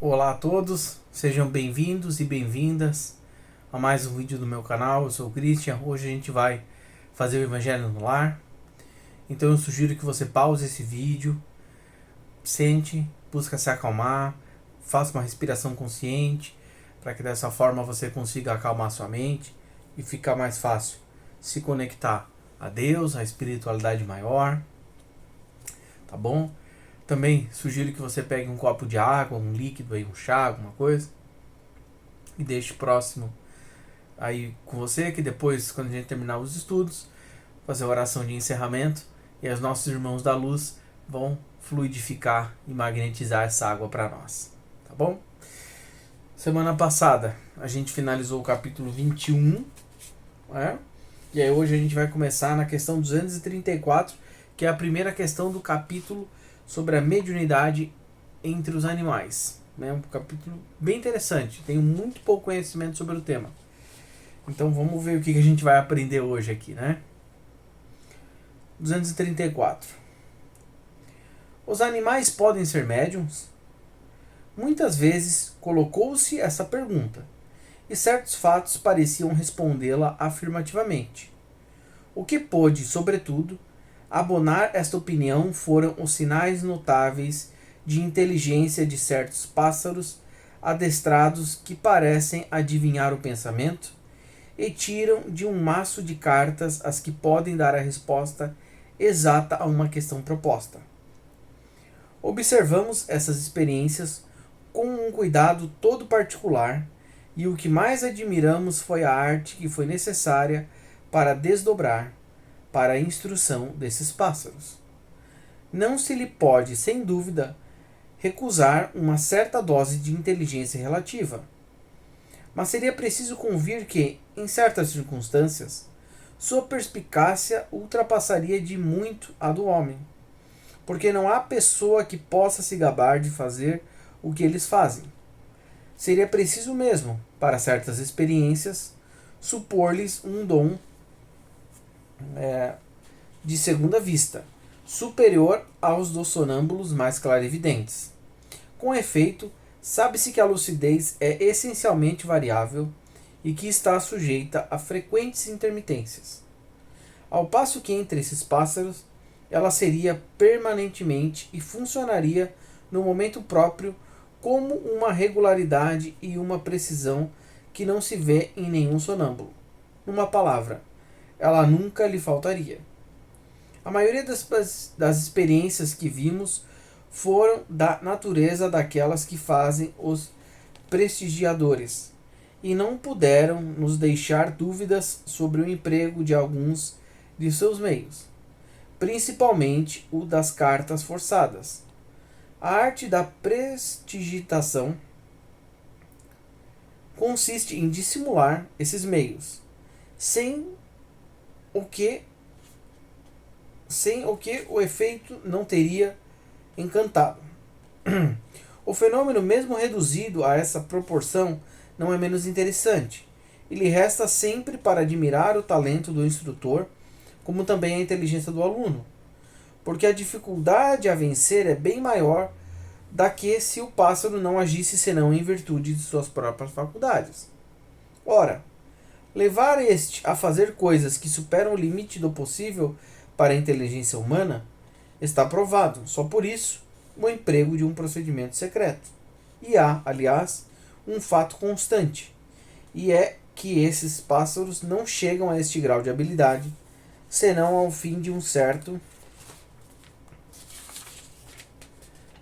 Olá a todos, sejam bem-vindos e bem-vindas a mais um vídeo do meu canal. Eu sou o Christian. Hoje a gente vai fazer o Evangelho no Lar. Então eu sugiro que você pause esse vídeo, sente, busca se acalmar, faça uma respiração consciente, para que dessa forma você consiga acalmar sua mente e ficar mais fácil se conectar a Deus, a espiritualidade maior, tá bom? Também sugiro que você pegue um copo de água, um líquido aí, um chá, alguma coisa, e deixe próximo aí com você, que depois, quando a gente terminar os estudos, fazer a oração de encerramento e os nossos irmãos da luz vão fluidificar e magnetizar essa água para nós, tá bom? Semana passada a gente finalizou o capítulo 21, né? E aí hoje a gente vai começar na questão 234, que é a primeira questão do capítulo sobre a mediunidade entre os animais. É um capítulo bem interessante, tenho muito pouco conhecimento sobre o tema. Então vamos ver o que a gente vai aprender hoje aqui, né? 234. Os animais podem ser médiums? Muitas vezes colocou-se essa pergunta, e certos fatos pareciam respondê-la afirmativamente. O que pôde, sobretudo, abonar esta opinião foram os sinais notáveis de inteligência de certos pássaros adestrados que parecem adivinhar o pensamento e tiram de um maço de cartas as que podem dar a resposta exata a uma questão proposta. Observamos essas experiências com um cuidado todo particular, e o que mais admiramos foi a arte que foi necessária para desdobrar, para a instrução desses pássaros. Não se lhe pode, sem dúvida, recusar uma certa dose de inteligência relativa, mas seria preciso convir que, em certas circunstâncias, sua perspicácia ultrapassaria de muito a do homem, porque não há pessoa que possa se gabar de fazer o que eles fazem. Seria preciso mesmo, para certas experiências, supor-lhes um dom de segunda vista, superior aos dos sonâmbulos mais clarividentes. Com efeito, sabe-se que a lucidez é essencialmente variável e que está sujeita a frequentes intermitências. Ao passo que entre esses pássaros, ela seria permanentemente e funcionaria no momento próprio como uma regularidade e uma precisão que não se vê em nenhum sonâmbulo. Numa palavra, ela nunca lhe faltaria. A maioria das experiências que vimos foram da natureza daquelas que fazem os prestigiadores, e não puderam nos deixar dúvidas sobre o emprego de alguns de seus meios, principalmente o das cartas forçadas. A arte da prestigitação consiste em dissimular esses meios, sem o que o efeito não teria encantado. O fenômeno, mesmo reduzido a essa proporção, não é menos interessante. E lhe resta sempre para admirar o talento do instrutor, como também a inteligência do aluno, porque a dificuldade a vencer é bem maior da que se o pássaro não agisse senão em virtude de suas próprias faculdades. Ora, levar este a fazer coisas que superam o limite do possível para a inteligência humana está provado, só por isso, o emprego de um procedimento secreto. E há, aliás, um fato constante, e é que esses pássaros não chegam a este grau de habilidade, senão ao fim de um certo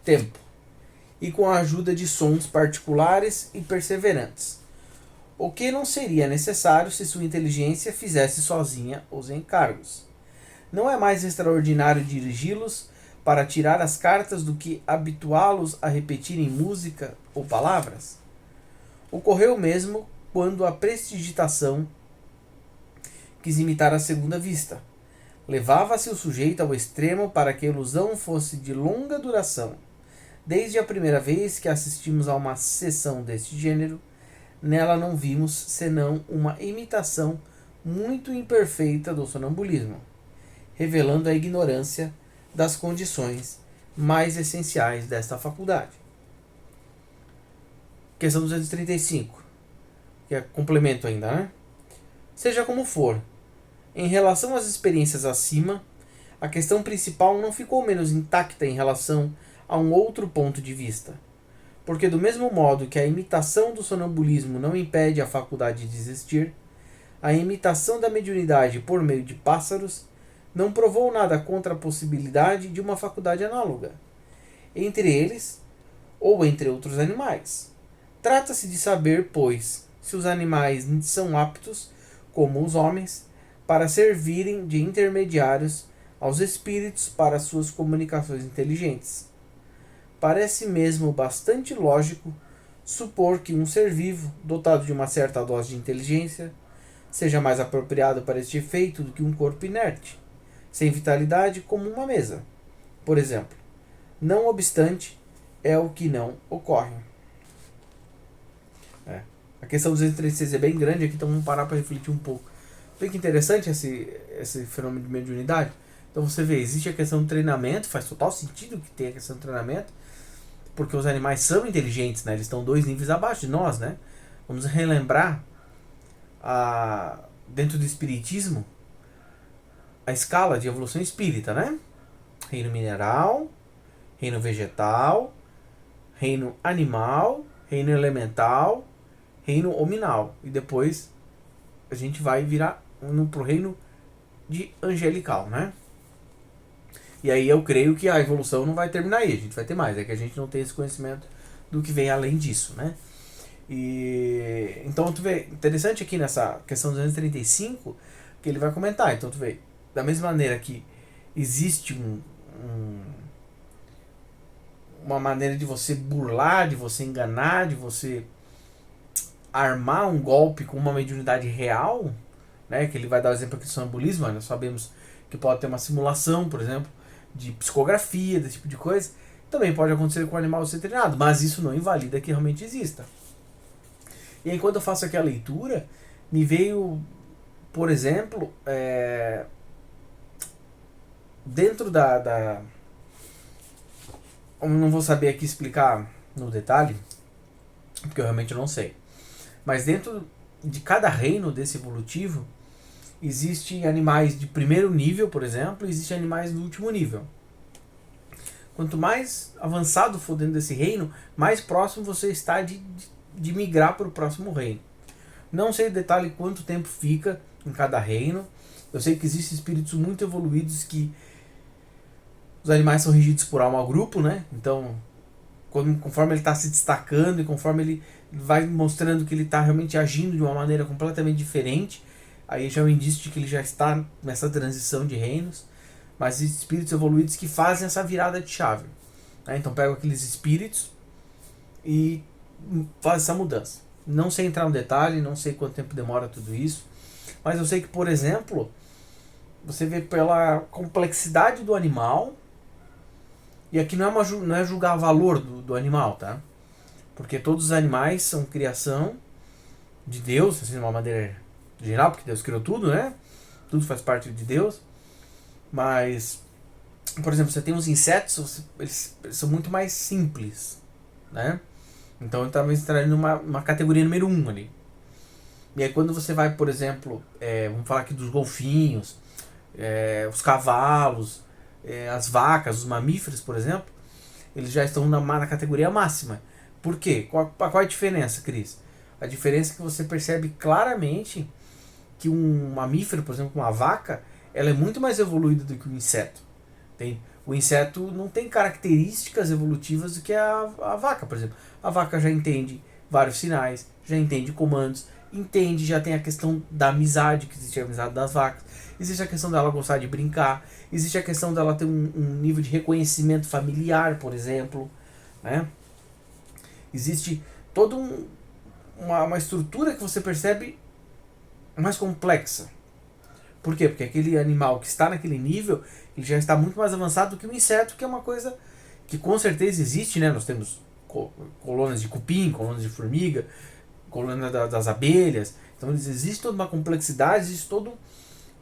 tempo, e com a ajuda de sons particulares e perseverantes, o que não seria necessário se sua inteligência fizesse sozinha os encargos. Não é mais extraordinário dirigi-los para tirar as cartas do que habituá-los a repetirem música ou palavras? Ocorreu mesmo quando a prestidigitação quis imitar a segunda vista. Levava-se o sujeito ao extremo para que a ilusão fosse de longa duração. Desde a primeira vez que assistimos a uma sessão deste gênero, nela não vimos senão uma imitação muito imperfeita do sonambulismo, revelando a ignorância das condições mais essenciais desta faculdade. Questão 235, que é complemento ainda, né? Seja como for, em relação às experiências acima, a questão principal não ficou menos intacta em relação a um outro ponto de vista. Porque do mesmo modo que a imitação do sonambulismo não impede a faculdade de existir, a imitação da mediunidade por meio de pássaros não provou nada contra a possibilidade de uma faculdade análoga, entre eles ou entre outros animais. Trata-se de saber, pois, se os animais são aptos, como os homens, para servirem de intermediários aos espíritos para suas comunicações inteligentes. Parece mesmo bastante lógico supor que um ser vivo, dotado de uma certa dose de inteligência, seja mais apropriado para este efeito do que um corpo inerte, sem vitalidade, como uma mesa, por exemplo. Não obstante, é o que não ocorre. A questão 236 é bem grande aqui, então vamos parar para refletir um pouco. Vê que interessante esse fenômeno de mediunidade. Então você vê, existe a questão do treinamento, faz total sentido que tenha a questão do treinamento, porque os animais são inteligentes, né? Eles estão 2 níveis abaixo de nós, né? Vamos relembrar dentro do espiritismo a escala de evolução espírita, né? Reino mineral, reino vegetal, reino animal, reino elemental, reino hominal. E depois a gente vai virar pro reino de angelical, né? E aí eu creio que a evolução não vai terminar aí, a gente vai ter mais. É que a gente não tem esse conhecimento do que vem além disso, né? E então tu vê, interessante aqui nessa questão 235, que ele vai comentar. Então tu vê, da mesma maneira que existe uma maneira de você burlar, de você enganar, de você armar um golpe com uma mediunidade real, né? Que ele vai dar o exemplo aqui do sonambulismo, nós sabemos que pode ter uma simulação, por exemplo, de psicografia, desse tipo de coisa. Também pode acontecer com o animal ser treinado, mas isso não invalida que realmente exista. E enquanto eu faço aqui a leitura, me veio, por exemplo, dentro eu não vou saber aqui explicar no detalhe, porque eu realmente não sei. Mas dentro de cada reino desse evolutivo, existem animais de primeiro nível, por exemplo, e existem animais do último nível. Quanto mais avançado for dentro desse reino, mais próximo você está de migrar para o próximo reino. Não sei o detalhe quanto tempo fica em cada reino. Eu sei que existem espíritos muito evoluídos que os animais são regidos por alma grupo, né? Então, conforme ele está se destacando e conforme ele vai mostrando que ele está realmente agindo de uma maneira completamente diferente, aí já é um indício de que ele já está nessa transição de reinos. Mas existem espíritos evoluídos que fazem essa virada de chave, né? Então pegam aqueles espíritos e fazem essa mudança. Não sei entrar no detalhe, não sei quanto tempo demora tudo isso, mas eu sei que, por exemplo, você vê pela complexidade do animal, e aqui não é julgar o valor do animal, tá? Porque todos os animais são criação de Deus, assim, de uma maneira geral, porque Deus criou tudo, né? Tudo faz parte de Deus. Mas, por exemplo, você tem os insetos, eles são muito mais simples, né? Então ele talvez entraria numa categoria número 1 ali. E aí quando você vai, por exemplo, vamos falar aqui dos golfinhos, os cavalos, as vacas, os mamíferos, por exemplo, eles já estão na categoria máxima. Por quê? Qual é a diferença, Cris? A diferença é que você percebe claramente que um mamífero, por exemplo, uma vaca, ela é muito mais evoluída do que o inseto. O inseto não tem características evolutivas do que a vaca, por exemplo. A vaca já entende vários sinais, já entende comandos, já tem a questão da amizade, que existe a amizade das vacas, existe a questão dela gostar de brincar, existe a questão dela ter um nível de reconhecimento familiar, por exemplo, né? Existe toda uma estrutura que você percebe mais complexa. Por quê? Porque aquele animal que está naquele nível, ele já está muito mais avançado do que o inseto, que é uma coisa que com certeza existe, né? Nós temos colônias de cupim, colônias de formiga, colônias das abelhas. Então existe toda uma complexidade, existe todo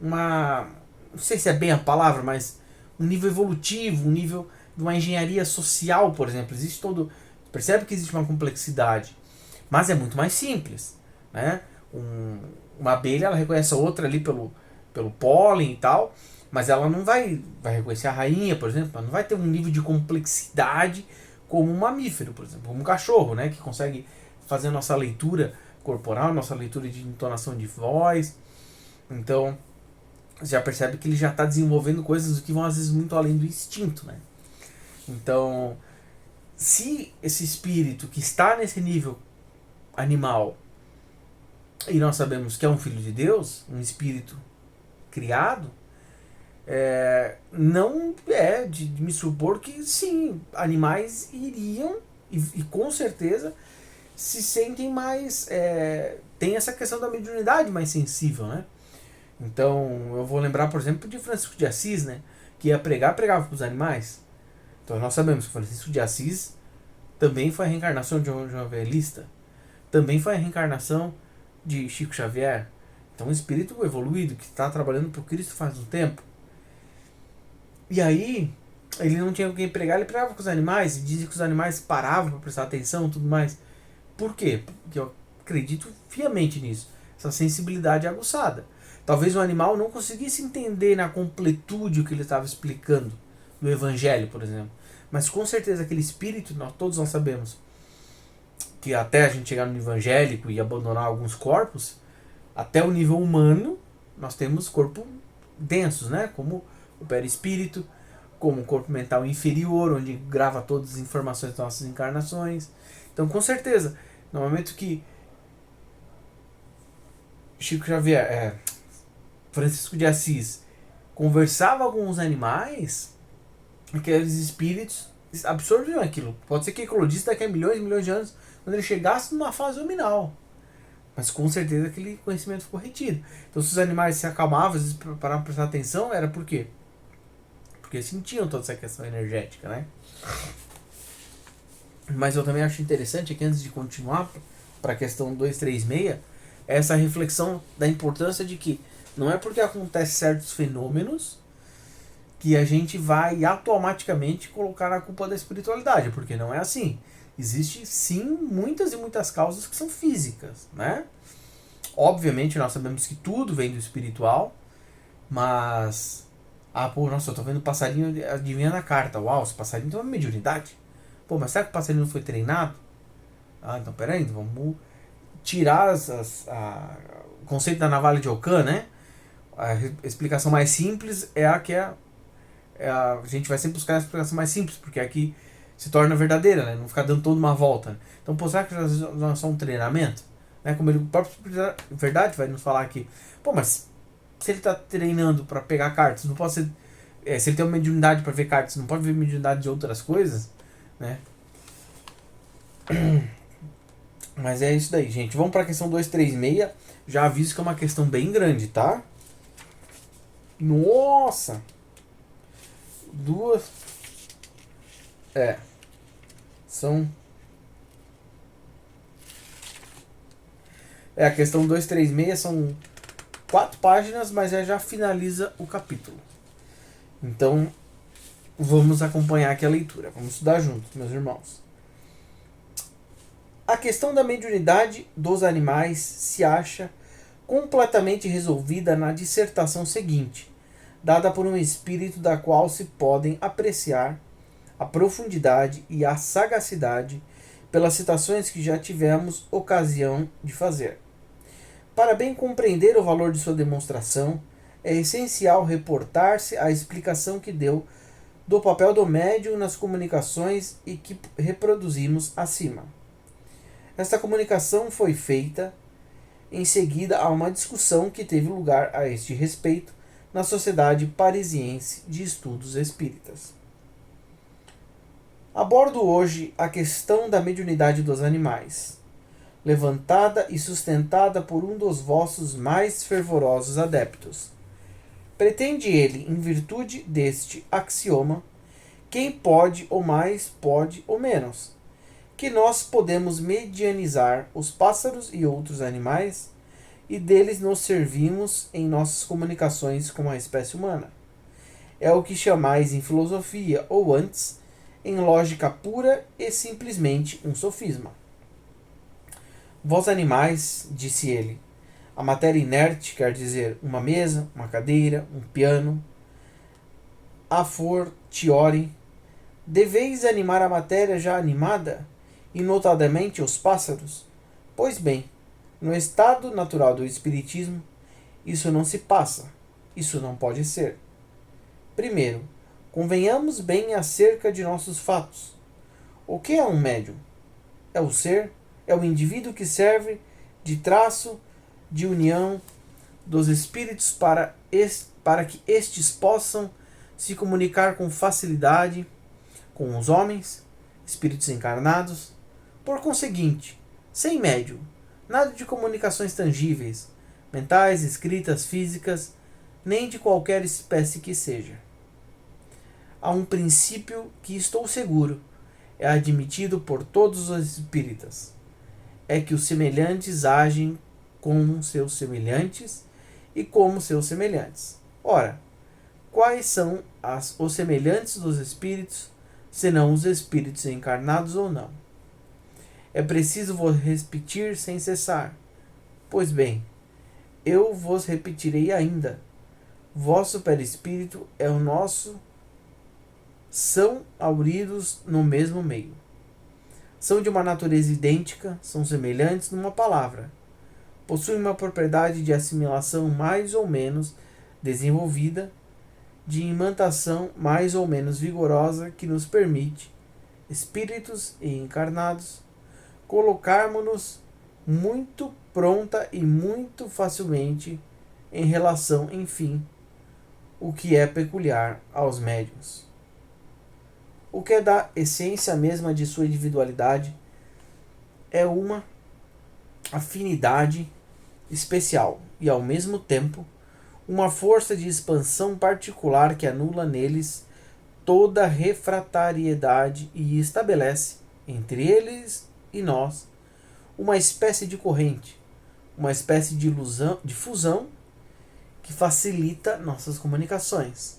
não sei se é bem a palavra, mas um nível evolutivo, um nível de uma engenharia social, por exemplo. Percebe que existe uma complexidade. Mas é muito mais simples, né? Uma abelha, ela reconhece a outra ali pelo pólen e tal, mas ela não vai reconhecer a rainha, por exemplo, ela não vai ter um nível de complexidade como um mamífero, por exemplo, como um cachorro, né? Que consegue fazer a nossa leitura corporal, nossa leitura de entonação de voz. Então, você já percebe que ele já está desenvolvendo coisas que vão às vezes muito além do instinto, né? Então, se esse espírito que está nesse nível animal, e nós sabemos que é um filho de Deus, um espírito criado, não é de me supor que sim, animais iriam e com certeza se sentem mais. Tem essa questão da mediunidade mais sensível, né? Então eu vou lembrar, por exemplo, de Francisco de Assis, né? Que ia pregar, pregava para os animais. Então nós sabemos que Francisco de Assis também foi a reencarnação de um evangelista, também foi a reencarnação de Chico Xavier. Então um espírito evoluído que está trabalhando para o Cristo faz um tempo. E aí ele não tinha com quem pregar, ele pregava com os animais e dizia que os animais paravam para prestar atenção e tudo mais. Por quê? Porque eu acredito fiamente nisso. Essa sensibilidade aguçada. Talvez o animal não conseguisse entender na completude o que ele estava explicando no Evangelho, por exemplo. Mas com certeza aquele espírito, todos nós sabemos que até a gente chegar no evangélico e abandonar alguns corpos, até o nível humano, nós temos corpos densos, né? Como o perispírito, como o corpo mental inferior, onde grava todas as informações das nossas encarnações. Então, com certeza, no momento que Chico Xavier, Francisco de Assis conversava com os animais, aqueles espíritos absorviam aquilo. Pode ser que eclodisse daqui a milhões e milhões de anos, quando ele chegasse numa fase luminal. Mas com certeza aquele conhecimento ficou retido. Então, se os animais se acalmavam, às vezes paravam para prestar atenção, era por quê? Porque sentiam toda essa questão energética, né? Mas eu também acho interessante aqui, antes de continuar para a questão 236, essa reflexão da importância de que não é porque acontecem certos fenômenos que a gente vai automaticamente colocar a culpa da espiritualidade, porque não é assim. Existe sim muitas e muitas causas que são físicas, né? Obviamente nós sabemos que tudo vem do espiritual, mas nossa, eu tô vendo passarinho adivinhando a carta. Uau, esse passarinho tem uma mediunidade. Pô, mas será que o passarinho não foi treinado? Então peraí, vamos tirar o conceito da navalha de Ockham, né? A explicação mais simples é a que a gente vai sempre buscar a explicação mais simples, porque é a que se torna verdadeira, né? Não ficar dando toda uma volta. Né? Então, pô, será que não é só um treinamento? Né? Como ele, o próprio Verdade vai nos falar aqui. Pô, mas se ele está treinando para pegar cartas, não pode ser. Se ele tem uma mediunidade para ver cartas, não pode ver mediunidade de outras coisas, né? Mas é isso daí, gente. Vamos para a questão 236. Já aviso que é uma questão bem grande, tá? Nossa! São. A questão 236 são 4 páginas, mas já finaliza o capítulo. Então, vamos acompanhar aqui a leitura. Vamos estudar juntos, meus irmãos. A questão da mediunidade dos animais se acha completamente resolvida na dissertação seguinte, dada por um espírito da qual se podem apreciar a profundidade e a sagacidade pelas citações que já tivemos ocasião de fazer. Para bem compreender o valor de sua demonstração, é essencial reportar-se à explicação que deu do papel do médium nas comunicações e que reproduzimos acima. Esta comunicação foi feita em seguida a uma discussão que teve lugar a este respeito na Sociedade Parisiense de Estudos Espíritas. Abordo hoje a questão da mediunidade dos animais, levantada e sustentada por um dos vossos mais fervorosos adeptos. Pretende ele, em virtude deste axioma, quem pode ou mais, pode ou menos, que nós podemos medianizar os pássaros e outros animais e deles nos servimos em nossas comunicações com a espécie humana. É o que chamais em filosofia, ou antes, em lógica pura e simplesmente um sofisma. Vós animais, disse ele, a matéria inerte quer dizer uma mesa, uma cadeira, um piano, a fortiori, deveis animar a matéria já animada, e notadamente os pássaros? Pois bem, no estado natural do espiritismo, isso não se passa, isso não pode ser. Primeiro, convenhamos bem acerca de nossos fatos. O que é um médium? É o ser, é o indivíduo que serve de traço de união dos espíritos para que estes possam se comunicar com facilidade com os homens, espíritos encarnados. Por conseguinte, sem médium, nada de comunicações tangíveis, mentais, escritas, físicas, nem de qualquer espécie que seja. Há um princípio que estou seguro é admitido por todos os espíritas, é que os semelhantes agem como seus semelhantes e como seus semelhantes. Ora, quais são os semelhantes dos espíritos, senão os espíritos encarnados ou não? É preciso vos repetir sem cessar. Pois bem, eu vos repetirei ainda. Vosso perispírito é o nosso, são auridos no mesmo meio. São de uma natureza idêntica, são semelhantes numa palavra. Possuem uma propriedade de assimilação mais ou menos desenvolvida, de imantação mais ou menos vigorosa que nos permite, espíritos e encarnados, colocarmos-nos muito pronta e muito facilmente em relação, enfim, o que é peculiar aos médiuns. O que é da essência mesma de sua individualidade é uma afinidade especial e, ao mesmo tempo, uma força de expansão particular que anula neles toda refratariedade e estabelece, entre eles e nós, uma espécie de corrente, uma espécie de fusão que facilita nossas comunicações.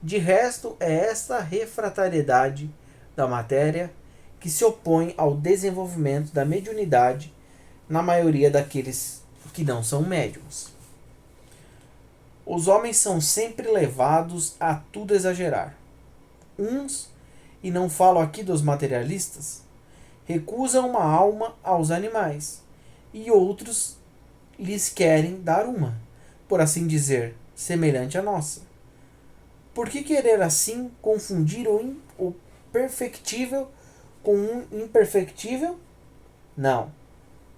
De resto, é esta refratariedade da matéria que se opõe ao desenvolvimento da mediunidade na maioria daqueles que não são médiums. Os homens são sempre levados a tudo exagerar. Uns, e não falo aqui dos materialistas, recusam uma alma aos animais, e outros lhes querem dar uma, por assim dizer, semelhante à nossa. Por que querer assim confundir o perfectível com o imperfectível? Não,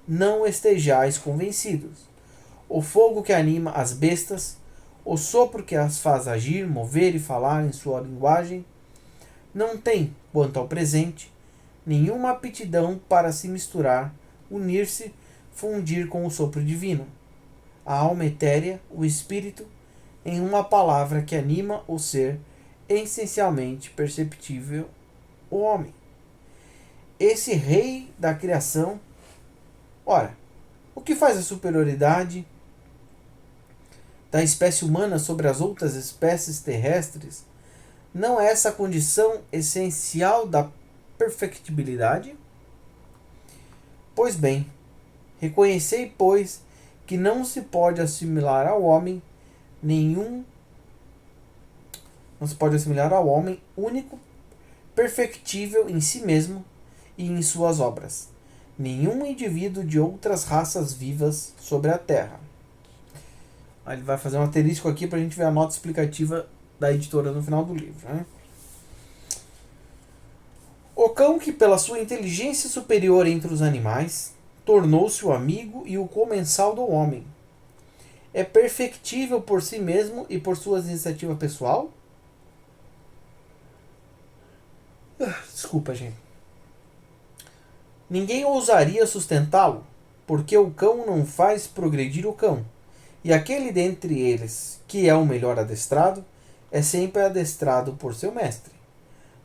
não estejais convencidos. O fogo que anima as bestas, o sopro que as faz agir, mover e falar em sua linguagem, não tem, quanto ao presente, nenhuma aptidão para se misturar, unir-se, fundir com o sopro divino. A alma etérea, o espírito, em uma palavra que anima o ser essencialmente perceptível, o homem. Esse rei da criação, ora, o que faz a superioridade da espécie humana sobre as outras espécies terrestres não é essa condição essencial da perfectibilidade? Pois bem, reconhecei, pois, que não se pode assimilar ao homem único, perfectível em si mesmo e em suas obras, nenhum indivíduo de outras raças vivas sobre a Terra. Aí ele vai fazer um asterisco aqui para a gente ver a nota explicativa da editora no final do livro, né? O cão, que pela sua inteligência superior entre os animais, tornou-se o amigo e o comensal do homem, é perfectível por si mesmo e por sua iniciativa pessoal? Desculpa, gente. Ninguém ousaria sustentá-lo, porque o cão não faz progredir o cão, e aquele dentre eles que é o melhor adestrado é sempre adestrado por seu mestre.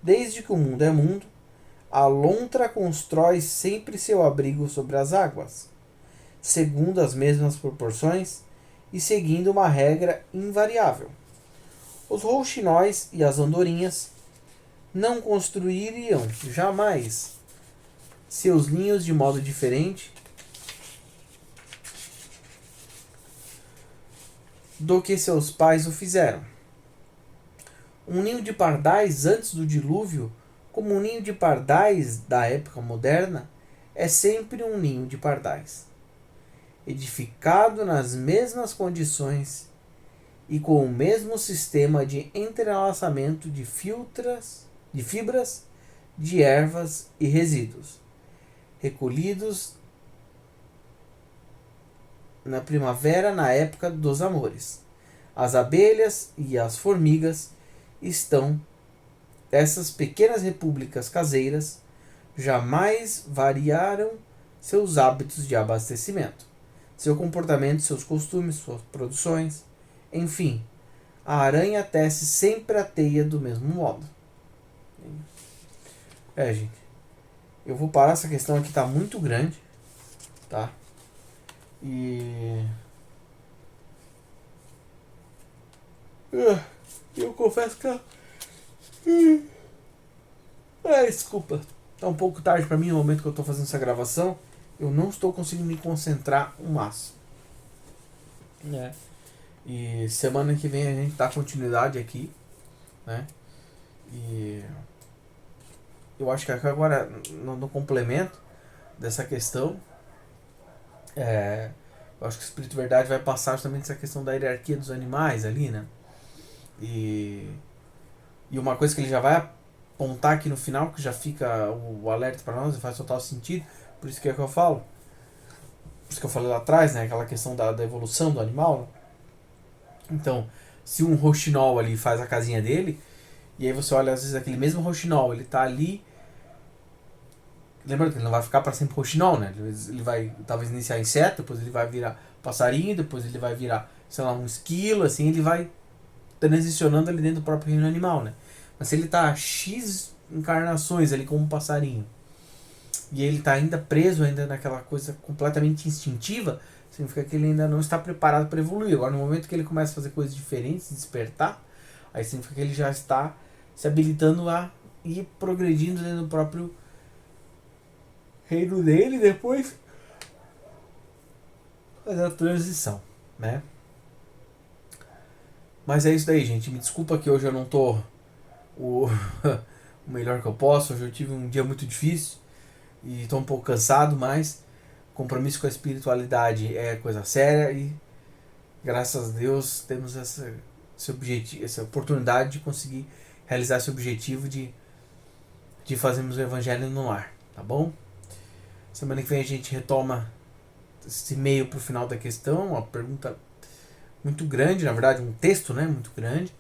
Desde que o mundo é mundo, a lontra constrói sempre seu abrigo sobre as águas, segundo as mesmas proporções e seguindo uma regra invariável. Os rouxinóis e as andorinhas não construiriam jamais seus ninhos de modo diferente do que seus pais o fizeram. Um ninho de pardais antes do dilúvio, como um ninho de pardais da época moderna, é sempre um ninho de pardais, edificado nas mesmas condições e com o mesmo sistema de entrelaçamento de fibras, de ervas e resíduos, recolhidos na primavera, na época dos amores. As abelhas e as formigas estão, essas pequenas repúblicas caseiras, jamais variaram seus hábitos de abastecimento, seu comportamento, seus costumes, suas produções, enfim, a aranha tece sempre a teia do mesmo modo. Gente, eu vou parar, essa questão aqui tá muito grande, tá? E eu confesso que desculpa, tá um pouco tarde pra mim no momento que eu tô fazendo essa gravação. Eu não estou conseguindo me concentrar o máximo, né? E semana que vem a gente dá continuidade aqui, né? E eu acho que agora no complemento dessa questão, eu acho que o Espírito Verdade vai passar justamente essa questão da hierarquia dos animais ali, né? E uma coisa que ele já vai apontar aqui no final, que já fica o alerta para nós e faz total sentido, por isso que é que eu falo. Por isso que eu falei lá atrás, né? Aquela questão da evolução do animal, né? Então, se um roxinol ali faz a casinha dele, e aí você olha, às vezes, aquele mesmo roxinol, ele tá ali. Lembra que ele não vai ficar para sempre roxinol, né? Ele vai talvez iniciar inseto, depois ele vai virar passarinho, depois ele vai virar, sei lá, um esquilo, assim, ele vai transicionando ali dentro do próprio reino animal, né? Mas se ele tá X encarnações ali como um passarinho, e ele tá ainda preso ainda naquela coisa completamente instintiva, significa que ele ainda não está preparado para evoluir. Agora, no momento que ele começa a fazer coisas diferentes, despertar, aí significa que ele já está se habilitando a ir progredindo dentro do próprio reino dele, depois fazer a transição, né? Mas é isso daí, gente. Me desculpa que hoje eu não tô o melhor que eu posso. Hoje eu tive um dia muito difícil e tô um pouco cansado, mas compromisso com a espiritualidade é coisa séria e graças a Deus temos esse objetivo, essa oportunidade de conseguir realizar esse objetivo de fazermos o evangelho no lar, tá bom? Semana que vem a gente retoma esse meio pro final da questão, uma pergunta muito grande, na verdade, um texto, né, muito grande,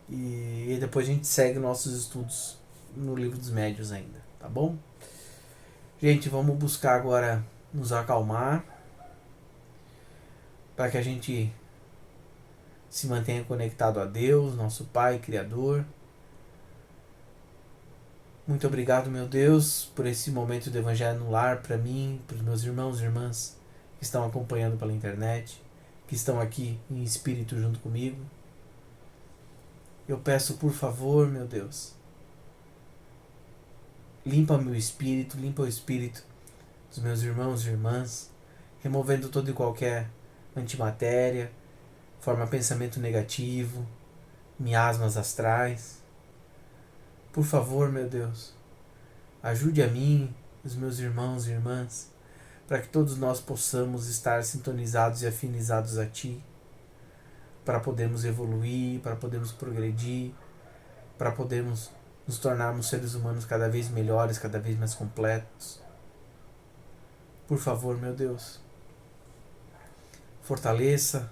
e depois a gente segue nossos estudos no livro dos médios ainda, tá bom? Gente, vamos buscar agora nos acalmar para que a gente se mantenha conectado a Deus, nosso Pai, Criador. Muito obrigado, meu Deus, por esse momento do Evangelho no Lar, para mim, para os meus irmãos e irmãs que estão acompanhando pela internet, que estão aqui em espírito junto comigo. Eu peço, por favor, meu Deus, limpa meu espírito, limpa o espírito dos meus irmãos e irmãs, removendo todo e qualquer antimatéria, forma pensamento negativo, miasmas astrais. Por favor, meu Deus, ajude a mim, os meus irmãos e irmãs, para que todos nós possamos estar sintonizados e afinizados a Ti, para podermos evoluir, para podermos progredir, para podermos nos tornarmos seres humanos cada vez melhores, cada vez mais completos. Por favor, meu Deus, fortaleça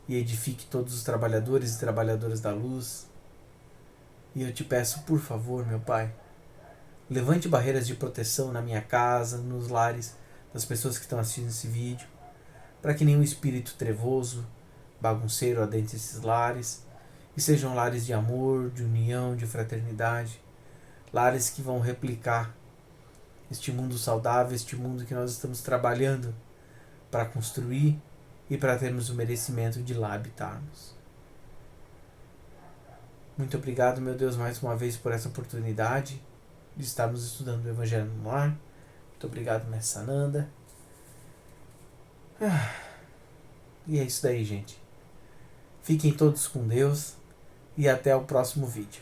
e edifique todos os trabalhadores e trabalhadoras da luz. E eu te peço, por favor, meu Pai, levante barreiras de proteção na minha casa, nos lares das pessoas que estão assistindo esse vídeo, para que nenhum espírito trevoso, bagunceiro adentre esses lares, e sejam lares de amor, de união, de fraternidade, lares que vão replicar este mundo saudável, este mundo que nós estamos trabalhando para construir e para termos o merecimento de lá habitarmos. Muito obrigado, meu Deus, mais uma vez por essa oportunidade de estarmos estudando o Evangelho no Lar. Muito obrigado, Mestre Sananda. E é isso daí, gente. Fiquem todos com Deus e até o próximo vídeo.